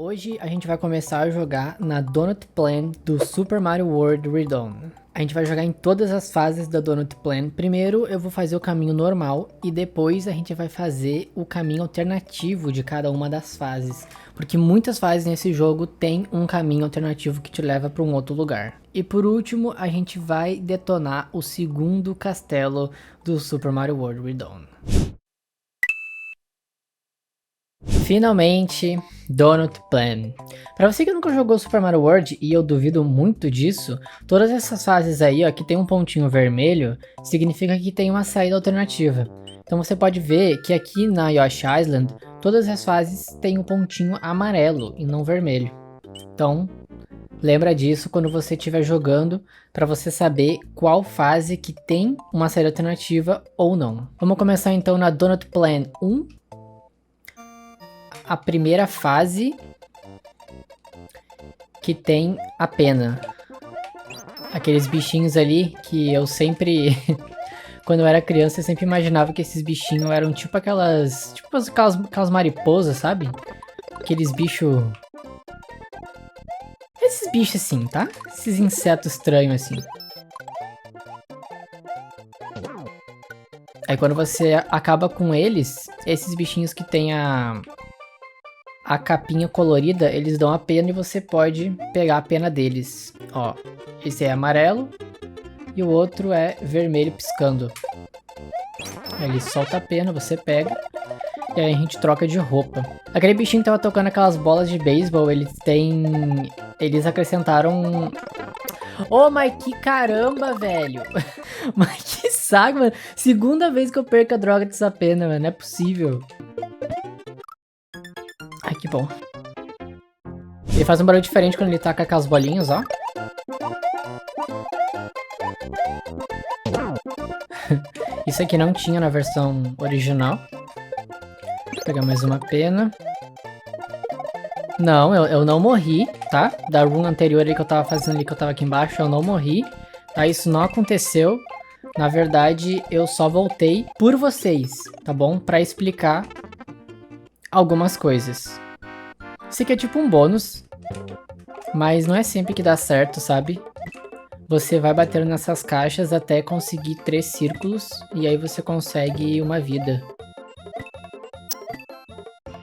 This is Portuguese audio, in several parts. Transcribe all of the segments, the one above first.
Hoje a gente vai começar a jogar na Donut Plan do Super Mario World Redawn. A gente vai jogar em todas as fases da Donut Plan. Primeiro eu vou fazer o caminho normal e depois a gente vai fazer o caminho alternativo de cada uma das fases. Porque muitas fases nesse jogo tem um caminho alternativo que te leva para um outro lugar. E por último a gente vai detonar o segundo castelo do Super Mario World Redawn. Finalmente, Donut Plan. Pra você que nunca jogou Super Mario World, e eu duvido muito disso, todas essas fases aí, ó, que tem um pontinho vermelho, significa que tem uma saída alternativa. Então você pode ver que aqui na Yoshi Island, todas as fases têm um pontinho amarelo e não vermelho. Então, lembra disso quando você estiver jogando, para você saber qual fase que tem uma saída alternativa ou não. Vamos começar então na Donut Plan 1. A primeira fase que tem a pena. Aqueles bichinhos ali que eu sempre... Quando eu era criança eu sempre imaginava que esses bichinhos eram tipo aquelas... Tipo aquelas mariposas, sabe? Aqueles bichos... Esses bichos assim, tá? Esses insetos estranhos assim. Aí quando você acaba com eles, esses bichinhos que tem a capinha colorida, eles dão a pena e você pode pegar a pena deles. Ó, esse é amarelo e o outro é vermelho piscando. Ele solta a pena, você pega e aí a gente troca de roupa. Aquele bichinho que tava tocando aquelas bolas de beisebol, eles acrescentaram... Oh, mas que caramba, velho! Mas que saco, mano! Segunda vez que eu perco a droga dessa pena, mano, não é possível. Ai, que bom. Ele faz um barulho diferente quando ele taca aquelas bolinhas, ó. Isso aqui não tinha na versão original. Vou pegar mais uma pena. Não, eu não morri, tá? Da run anterior ali que eu tava fazendo ali, que eu tava aqui embaixo, eu não morri. Tá? Isso não aconteceu. Na verdade, eu só voltei por vocês, tá bom? Pra explicar algumas coisas. Isso aqui é tipo um bônus, mas não é sempre que dá certo, sabe? Você vai batendo nessas caixas até conseguir 3 círculos e aí você consegue uma vida.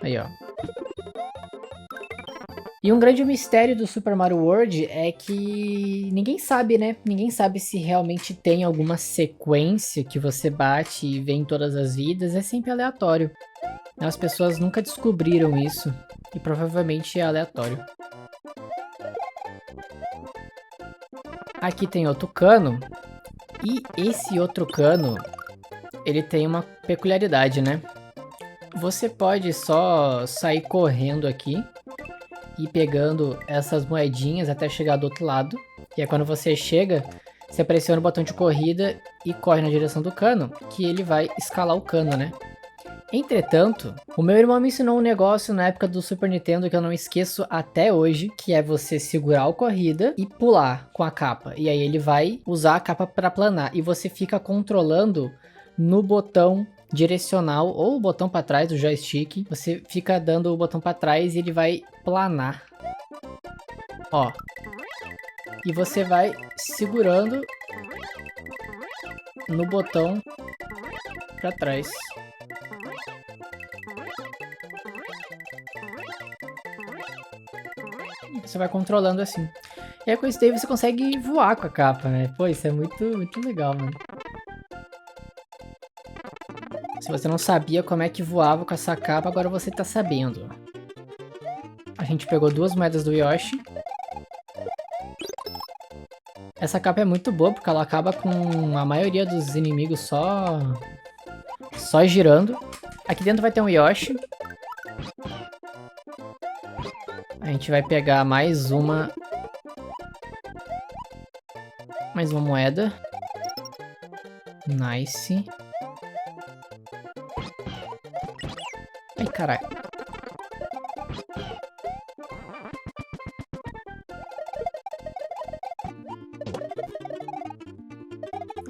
Aí, ó. E um grande mistério do Super Mario World é que ninguém sabe, né? Ninguém sabe se realmente tem alguma sequência que você bate e vem todas as vidas. É sempre aleatório. As pessoas nunca descobriram isso e provavelmente é aleatório. Aqui tem outro cano e esse outro cano, ele tem uma peculiaridade, né? Você pode só sair correndo aqui e pegando essas moedinhas até chegar do outro lado. E aí quando você chega, você pressiona o botão de corrida e corre na direção do cano, que ele vai escalar o cano, né? Entretanto, o meu irmão me ensinou um negócio na época do Super Nintendo que eu não esqueço até hoje, que é você segurar o corrida e pular com a capa. E aí ele vai usar a capa para planar. E você fica controlando no botão direcional ou o botão para trás do joystick. Você fica dando o botão para trás e ele vai planar. Ó. E você vai segurando no botão para trás. Você vai controlando assim. E aí com isso daí você consegue voar com a capa, né? Pô, isso é muito legal, mano. Se você não sabia como é que voava com essa capa, agora você tá sabendo. A gente pegou 2 moedas do Yoshi. Essa capa é muito boa, porque ela acaba com a maioria dos inimigos só girando. Aqui dentro vai ter um Yoshi. A gente vai pegar mais uma moeda. Nice. Ai, caralho.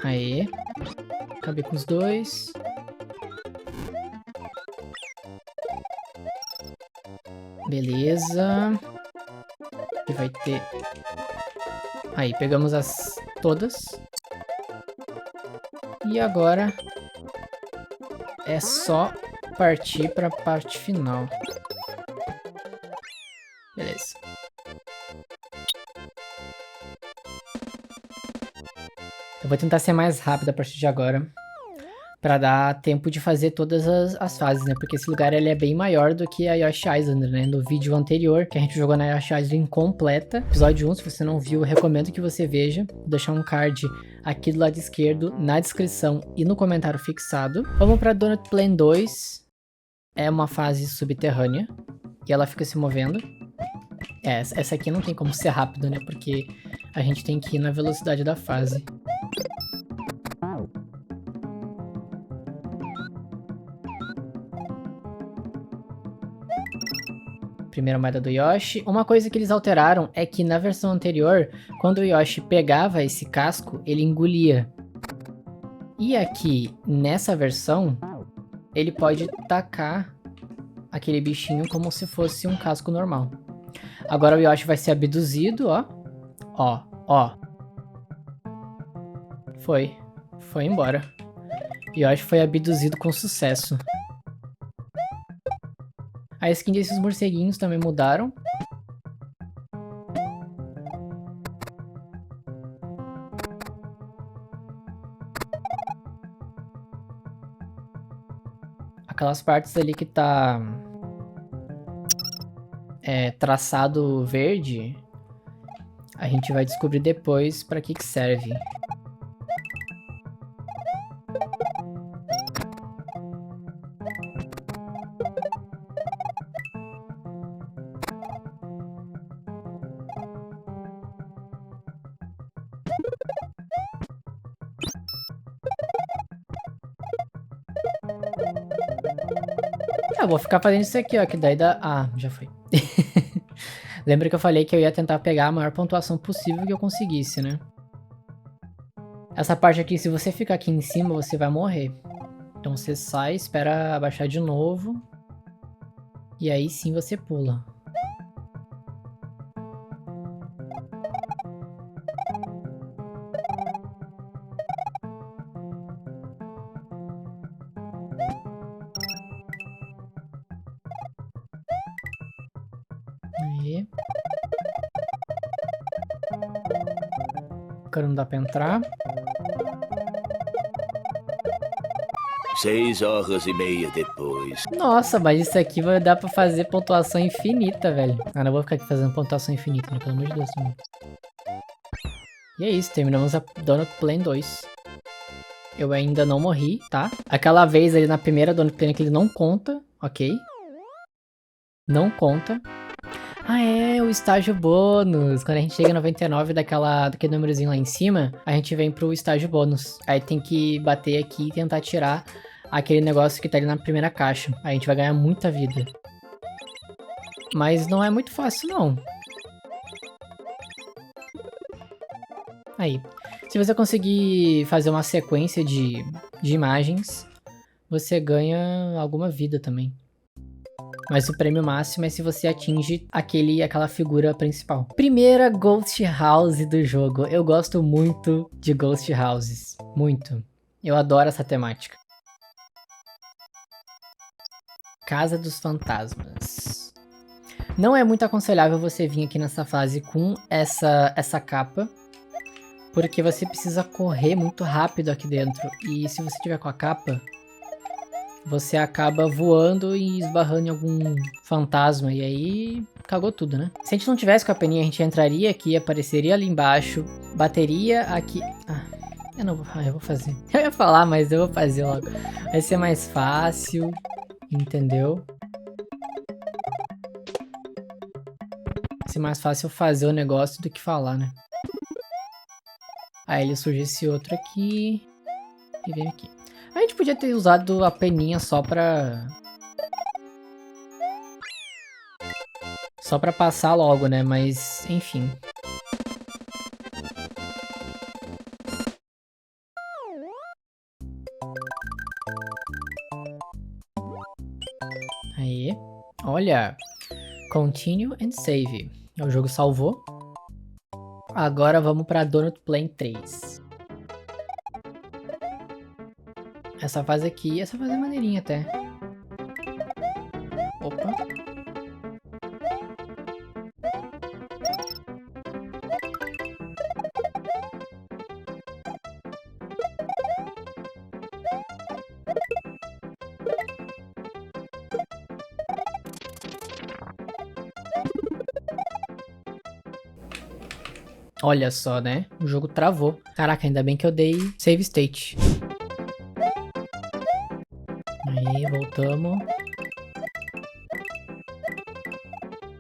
Aê. Acabei com os 2. Beleza. E vai ter... Aí, pegamos todas. E agora é só partir para a parte final. Beleza. Eu vou tentar ser mais rápido a partir de agora, pra dar tempo de fazer todas as fases, né? Porque esse lugar ele é bem maior do que a Yoshi Island, né? No vídeo anterior, que a gente jogou na Yoshi Island completa, episódio 1, se você não viu, eu recomendo que você veja. Vou deixar um card aqui do lado esquerdo, na descrição e no comentário fixado. Vamos pra Donut Plain 2. É uma fase subterrânea, e ela fica se movendo. Essa aqui não tem como ser rápido, né? Porque a gente tem que ir na velocidade da fase. Primeira moeda do Yoshi. Uma coisa que eles alteraram é que na versão anterior, quando o Yoshi pegava esse casco, ele engolia. E aqui, nessa versão, ele pode tacar aquele bichinho como se fosse um casco normal. Agora o Yoshi vai ser abduzido, ó. Ó, ó. Foi embora. Yoshi foi abduzido com sucesso. A skin desses morceguinhos também mudaram. Aquelas partes ali que tá traçado verde, a gente vai descobrir depois pra que serve. Ah, vou ficar fazendo isso aqui, ó, que daí dá... Ah, já foi. Lembra que eu falei que eu ia tentar pegar a maior pontuação possível que eu conseguisse, né? Essa parte aqui, se você ficar aqui em cima, você vai morrer. Então você sai, espera abaixar de novo. E aí sim você pula. Aí. Agora não dá pra entrar. 6 horas e meia depois. Nossa, mas isso aqui vai dar pra fazer pontuação infinita, velho. Ah, não vou ficar aqui fazendo pontuação infinita, né? Pelo amor de Deus, mano. E é isso, terminamos a Donut Plain 2. Eu ainda não morri, tá? Aquela vez ali na primeira Donut Plain que ele não conta, ok? Não conta. Ah, é, o estágio bônus. Quando a gente chega a 99 daquele númerozinho lá em cima, a gente vem pro estágio bônus. Aí tem que bater aqui e tentar tirar aquele negócio que tá ali na primeira caixa. Aí a gente vai ganhar muita vida. Mas não é muito fácil, não. Aí. Se você conseguir fazer uma sequência de imagens, você ganha alguma vida também. Mas o prêmio máximo é se você atinge aquela figura principal. Primeira Ghost House do jogo. Eu gosto muito de Ghost Houses. Muito. Eu adoro essa temática. Casa dos Fantasmas. Não é muito aconselhável você vir aqui nessa fase com essa capa, porque você precisa correr muito rápido aqui dentro. E se você tiver com a capa, você acaba voando e esbarrando em algum fantasma. E aí, cagou tudo, né? Se a gente não tivesse com a peninha, a gente entraria aqui, apareceria ali embaixo, bateria aqui... Ah, eu não vou... Ah, eu vou fazer. Eu ia falar, mas eu vou fazer logo. Vai ser mais fácil, entendeu? Vai ser mais fácil fazer o negócio do que falar, né? Aí ele surge esse outro aqui. E vem aqui. A gente podia ter usado a peninha só pra passar logo, né? Mas, enfim. Aí. Olha. Continue and save. O jogo salvou. Agora vamos pra Donut Plane 3. Essa fase aqui, essa fase é maneirinha até. Opa. Olha só, né? O jogo travou. Caraca, ainda bem que eu dei save state. Aí, voltamos.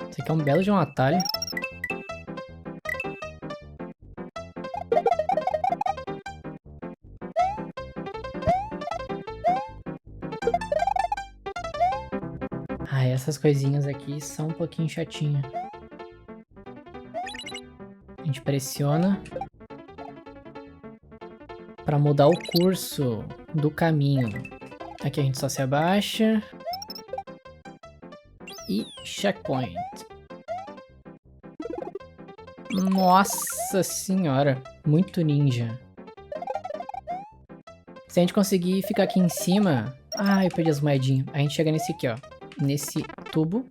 Esse aqui é um belo de um atalho. Ah, essas coisinhas aqui são um pouquinho chatinhas. A gente pressiona para mudar o curso do caminho. Aqui a gente só se abaixa. E checkpoint. Nossa senhora, muito ninja. Se a gente conseguir ficar aqui em cima... Ah, eu perdi as moedinhas. A gente chega nesse aqui, ó. Nesse tubo.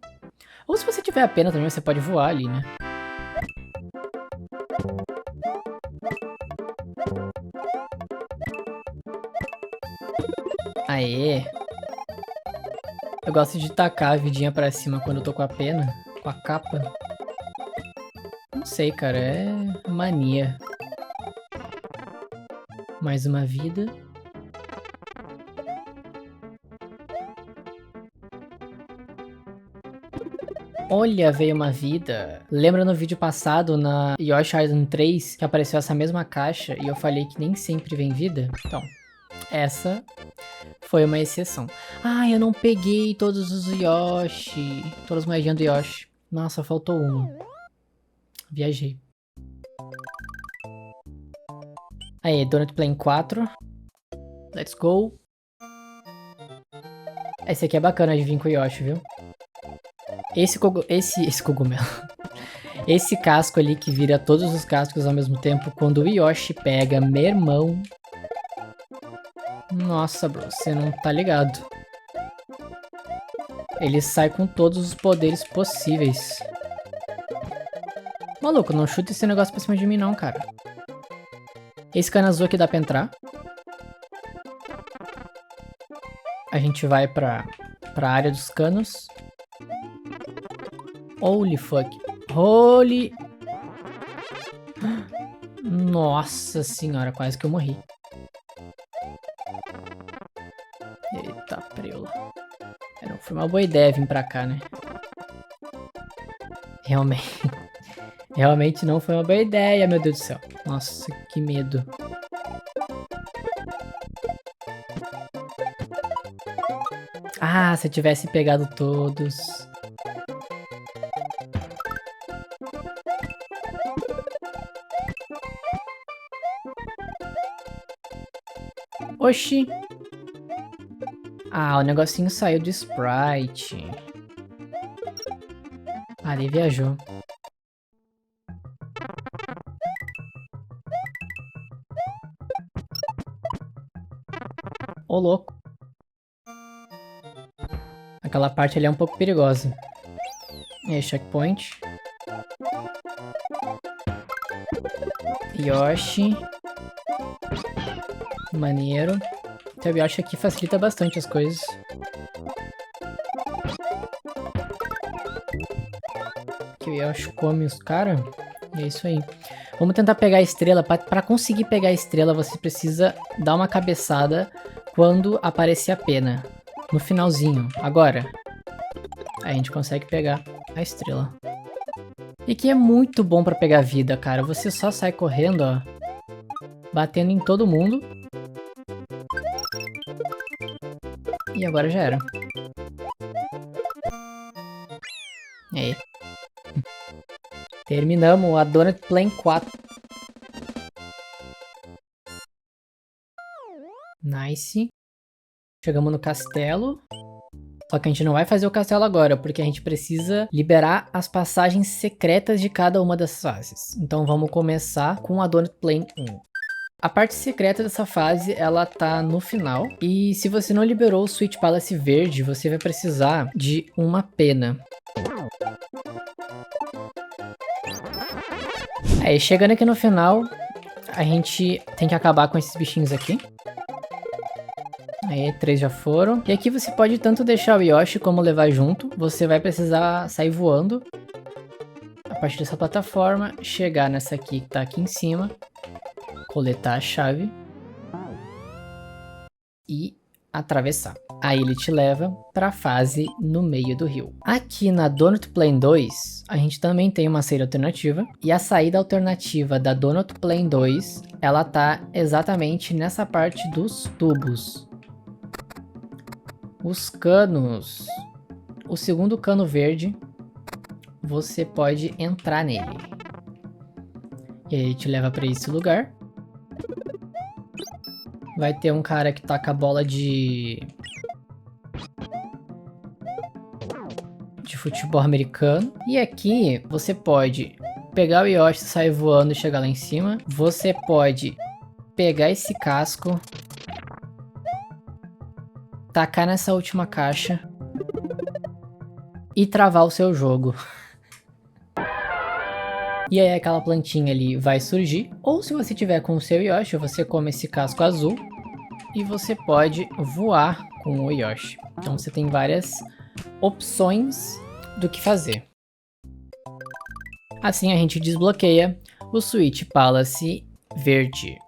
Ou se você tiver a pena também, você pode voar ali, né? Aê! Eu gosto de tacar a vidinha pra cima quando eu tô com a pena, com a capa. Não sei, cara, é mania. Mais uma vida. Olha, veio uma vida. Lembra no vídeo passado, na Yoshi Island 3, que apareceu essa mesma caixa e eu falei que nem sempre vem vida? Então, essa foi uma exceção. Ah, eu não peguei todos os Yoshi. Todas as moedinhas do Yoshi. Nossa, faltou uma. Viajei. Aí, Donut Plane 4. Let's go. Esse aqui é bacana de vir com o Yoshi, viu? Esse cogumelo. Esse casco ali que vira todos os cascos ao mesmo tempo. Quando o Yoshi pega, meu irmão. Nossa, bro, você não tá ligado. Ele sai com todos os poderes possíveis. Maluco, não chuta esse negócio pra cima de mim não, cara. Esse cano azul aqui dá pra entrar. A gente vai pra área dos canos. Holy fuck. Holy... Nossa senhora, quase que eu morri. Eita, preula. Não foi uma boa ideia vir pra cá, né? Realmente. Realmente não foi uma boa ideia, meu Deus do céu. Nossa, que medo. Ah, se eu tivesse pegado todos. Oxi. Ah, o negocinho saiu do sprite. Ali viajou. Ô, louco. Aquela parte ali é um pouco perigosa. E aí, checkpoint. Yoshi. Maneiro. Então, o Yoshi aqui facilita bastante as coisas. Que o Yoshi come os caras. E é isso aí. Vamos tentar pegar a estrela. Pra conseguir pegar a estrela, você precisa dar uma cabeçada quando aparecer a pena. No finalzinho. Agora. Aí a gente consegue pegar a estrela. E que é muito bom pra pegar vida, cara. Você só sai correndo, ó. Batendo em todo mundo. E agora já era. Aí. Terminamos a Donut Plane 4. Nice. Chegamos no castelo. Só que a gente não vai fazer o castelo agora, porque a gente precisa liberar as passagens secretas de cada uma dessas fases. Então vamos começar com a Donut Plain 1. A parte secreta dessa fase, ela tá no final. E se você não liberou o Sweet Palace verde, você vai precisar de uma pena. Aí, chegando aqui no final, a gente tem que acabar com esses bichinhos aqui. Aí, 3 já foram. E aqui você pode tanto deixar o Yoshi como levar junto. Você vai precisar sair voando a partir dessa plataforma, chegar nessa aqui que tá aqui em cima, coletar a chave e atravessar. Aí ele te leva para a fase no meio do rio. Aqui na Donut Plain 2, a gente também tem uma saída alternativa. E a saída alternativa da Donut Plain 2, ela tá exatamente nessa parte dos tubos. Os canos. O segundo cano verde, você pode entrar nele. E aí ele te leva para esse lugar. Vai ter um cara que taca a bola de futebol americano. E aqui você pode pegar o Yoshi, sair voando e chegar lá em cima. Você pode pegar esse casco, tacar nessa última caixa e travar o seu jogo. E aí aquela plantinha ali vai surgir. Ou se você tiver com o seu Yoshi, você come esse casco azul e você pode voar com o Yoshi. Então você tem várias opções do que fazer. Assim a gente desbloqueia o Sweet Palace verde.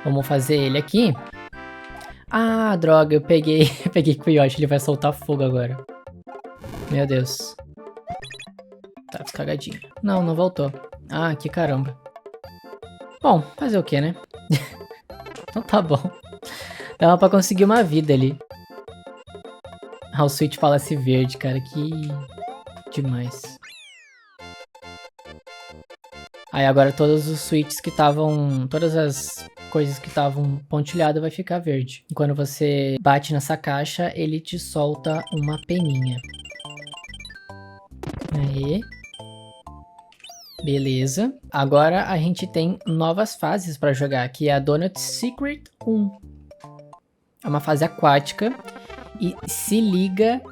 Vamos fazer ele aqui. Ah, droga, eu peguei com o Yoshi, ele vai soltar fogo agora. Meu Deus. Tá descagadinho. Não voltou. Ah, que caramba. Bom, fazer o que, né? Então tá bom. Dava pra conseguir uma vida ali. Ah, o Sweet Palace verde, cara, que demais. Aí agora todos os switches que estavam... Todas as coisas que estavam pontilhadas vai ficar verde. E quando você bate nessa caixa, ele te solta uma peninha. Aí. Beleza. Agora a gente tem novas fases pra jogar, que é a Donut Secret 1. É uma fase aquática. E se liga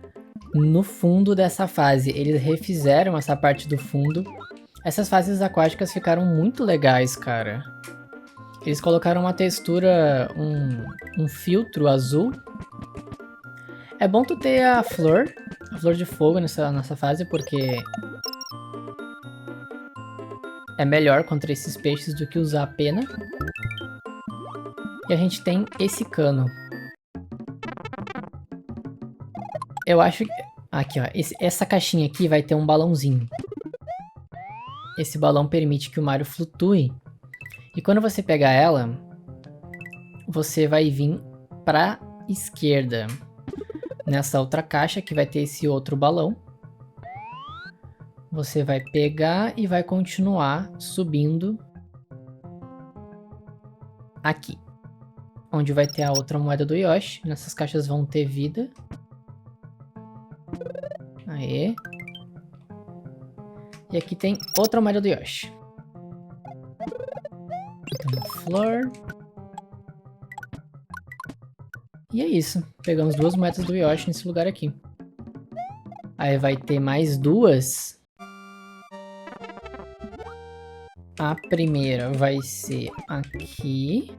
no fundo dessa fase. Eles refizeram essa parte do fundo. Essas fases aquáticas ficaram muito legais, cara. Eles colocaram uma textura, um filtro azul. É bom tu ter a flor de fogo nessa fase, porque é melhor contra esses peixes do que usar a pena. E a gente tem esse cano. Eu acho que... Aqui, ó. Essa caixinha aqui vai ter um balãozinho. Esse balão permite que o Mario flutue. E quando você pegar ela, você vai vir pra esquerda. Nessa outra caixa que vai ter esse outro balão. Você vai pegar e vai continuar subindo aqui. Onde vai ter a outra moeda do Yoshi. Nessas caixas vão ter vida. Aê. E aqui tem outra moeda do Yoshi. Então, uma flor. E é isso. Pegamos 2 moedas do Yoshi nesse lugar aqui. Aí vai ter mais 2. A primeira vai ser aqui.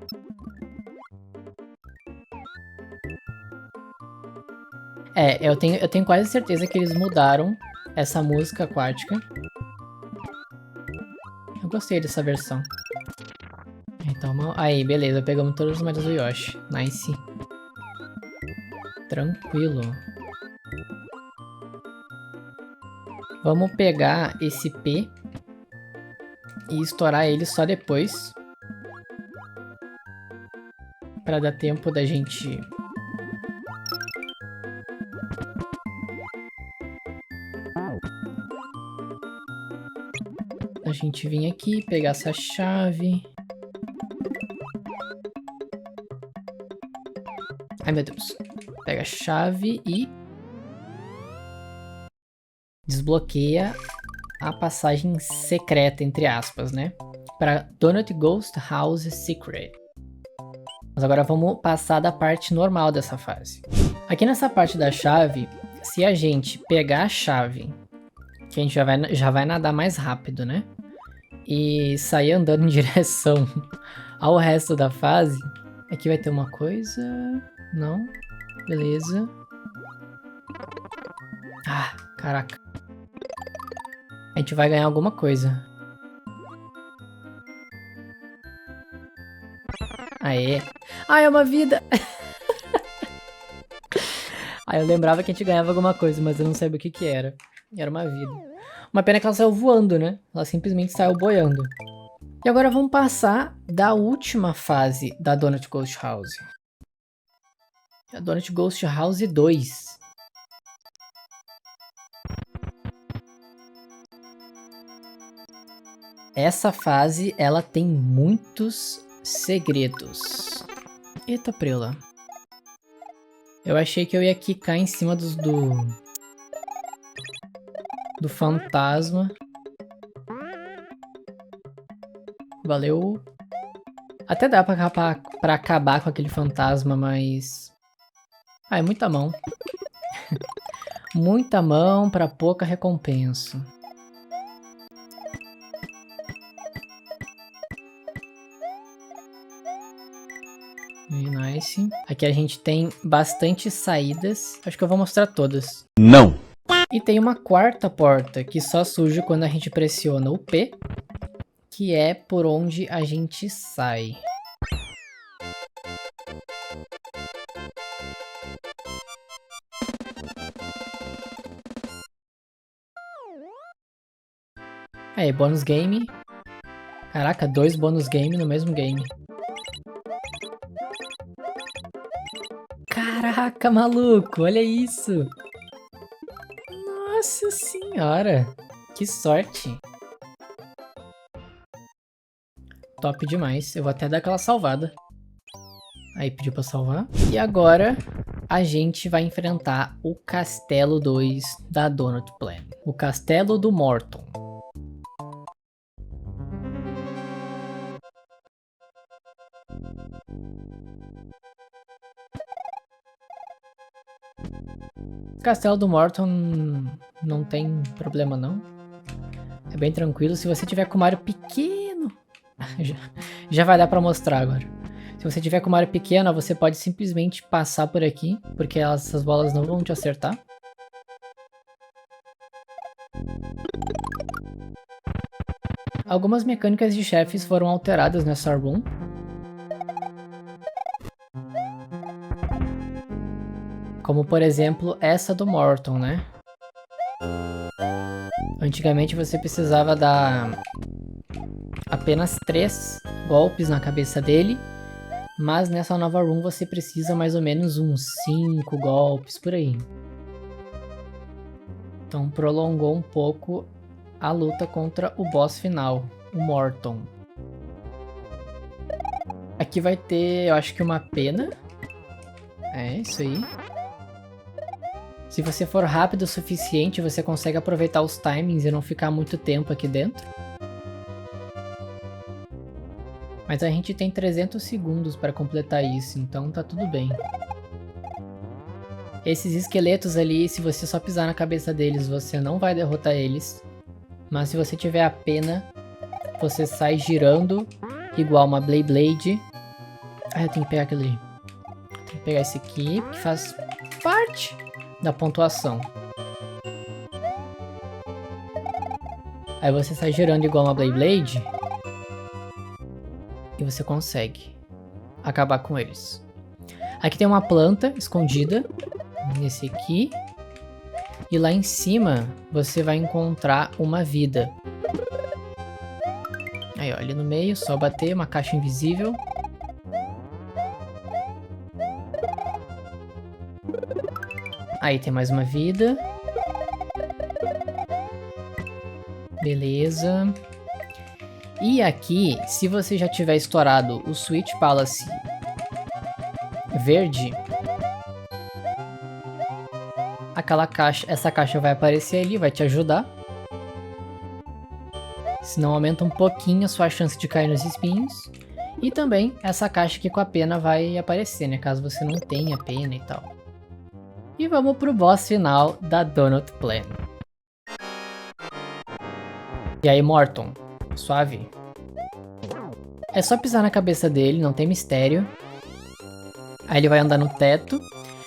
É, eu tenho quase certeza que eles mudaram essa música aquática. Eu gostei dessa versão. Então, aí, beleza. Pegamos todas as moedas do Yoshi. Nice. Tranquilo. Vamos pegar esse P e estourar ele só depois. Pra dar tempo da gente... vir aqui, pegar essa chave. Ai, meu Deus. Pega a chave e desbloqueia a passagem secreta, entre aspas, né? Para Donut Ghost House Secret. Mas agora vamos passar da parte normal dessa fase. Aqui nessa parte da chave, se a gente pegar a chave, que a gente já vai nadar mais rápido, né? E sair andando em direção ao resto da fase, aqui vai ter uma coisa... Não? Beleza. Ah, caraca. A gente vai ganhar alguma coisa. Aê. Ah, é uma vida! Ah, eu lembrava que a gente ganhava alguma coisa, mas eu não sabia o que que era. Era uma vida. Uma pena que ela saiu voando, né? Ela simplesmente saiu boiando. E agora vamos passar da última fase da Donut Ghost House. A Donut Ghost House 2. Essa fase, ela tem muitos segredos. Eita, prela. Eu achei que eu ia quicar em cima do fantasma. Valeu. Até dá pra acabar com aquele fantasma, mas... Ah, é muita mão. Muita mão pra pouca recompensa. Nice. Aqui a gente tem bastante saídas. Acho que eu vou mostrar todas. Não. E tem uma quarta porta que só surge quando a gente pressiona o P, que é por onde a gente sai. Aí, bônus game. Caraca, 2 bônus game no mesmo game. Caraca, maluco, olha isso. Nossa senhora, que sorte. Top demais, eu vou até dar aquela salvada. Aí, pediu pra salvar. E agora, a gente vai enfrentar o Castelo 2 da Donut Plan. O Castelo do Morton. Castelo do Morton não tem problema não. É bem tranquilo. Se você tiver com o Mario pequeno... já vai dar pra mostrar agora. Se você tiver com o Mario pequeno, você pode simplesmente passar por aqui, porque essas bolas não vão te acertar. Algumas mecânicas de chefes foram alteradas nessa room. Como, por exemplo, essa do Morton, né? Antigamente você precisava dar apenas 3 golpes na cabeça dele, mas nessa nova room você precisa mais ou menos uns 5 golpes, por aí. Então prolongou um pouco a luta contra o boss final, o Morton. Aqui vai ter, eu acho que uma pena. É, isso aí. Se você for rápido o suficiente, você consegue aproveitar os timings e não ficar muito tempo aqui dentro. Mas a gente tem 300 segundos para completar isso, então tá tudo bem. Esses esqueletos ali, se você só pisar na cabeça deles, você não vai derrotar eles. Mas se você tiver a pena, você sai girando igual uma Beyblade. Ah, eu tenho que pegar aquilo ali. Tenho que pegar esse aqui, que faz parte da pontuação. Aí você sai girando igual uma Beyblade e você consegue acabar com eles. Aqui tem uma planta escondida nesse aqui. E lá em cima você vai encontrar uma vida. Aí, ó, ali no meio, só bater uma caixa invisível. Aí tem mais uma vida. Beleza. E aqui, se você já tiver estourado o Sweet Palace verde, essa caixa vai aparecer ali, vai te ajudar. Senão aumenta um pouquinho a sua chance de cair nos espinhos. E também essa caixa aqui com a pena vai aparecer, né? Caso você não tenha pena e tal. E vamos pro boss final da Donut Plan. E aí, Morton? Suave? É só pisar na cabeça dele, não tem mistério. Aí ele vai andar no teto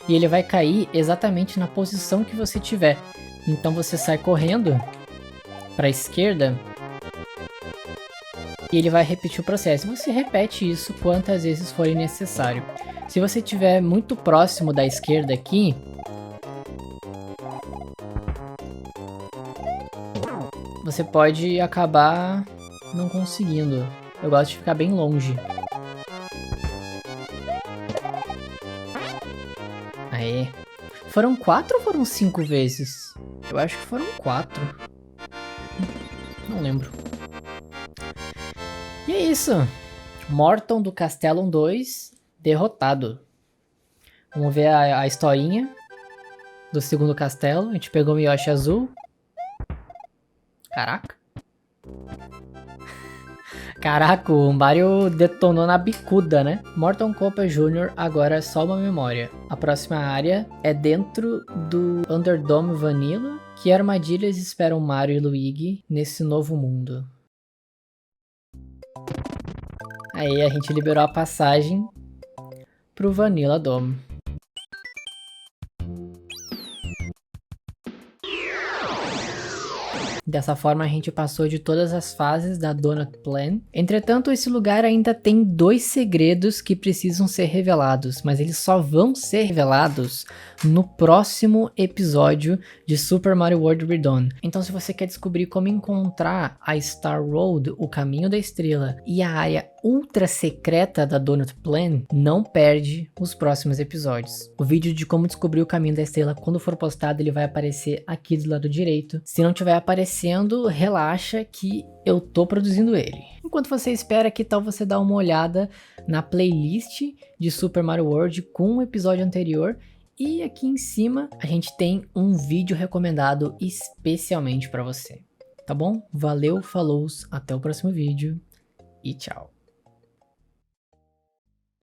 e ele vai cair exatamente na posição que você tiver. Então você sai correndo para a esquerda e ele vai repetir o processo. Você repete isso quantas vezes for necessário. Se você estiver muito próximo da esquerda aqui, você pode acabar não conseguindo. Eu gosto de ficar bem longe. Aê. Foram 4 ou foram 5 vezes? Eu acho que foram 4. Não lembro. E é isso. Morton do Castellum 2 derrotado. Vamos ver a historinha do segundo castelo. A gente pegou o Yoshi azul. Caraca. Caraca, o Mario detonou na bicuda, né? Morton Koopa Jr. agora é só uma memória. A próxima área é dentro do Underdome Vanilla. Que armadilhas esperam Mario e Luigi nesse novo mundo? Aí a gente liberou a passagem pro Vanilla Dome. Dessa forma a gente passou de todas as fases da Donut Plan. Entretanto, esse lugar ainda tem 2 segredos que precisam ser revelados, mas eles só vão ser revelados no próximo episódio de Super Mario World Redawn. Então se você quer descobrir como encontrar a Star Road, o caminho da estrela, e a área ultra secreta da Donut Plan, não perde os próximos episódios. O vídeo de como descobrir o caminho da estrela, quando for postado, ele vai aparecer aqui do lado direito. Se não tiver aparecendo, relaxa que eu tô produzindo ele. Enquanto você espera, que tal você dar uma olhada na playlist de Super Mario World com o episódio anterior. E aqui em cima a gente tem um vídeo recomendado especialmente para você. Tá bom? Valeu, falou, até o próximo vídeo e tchau.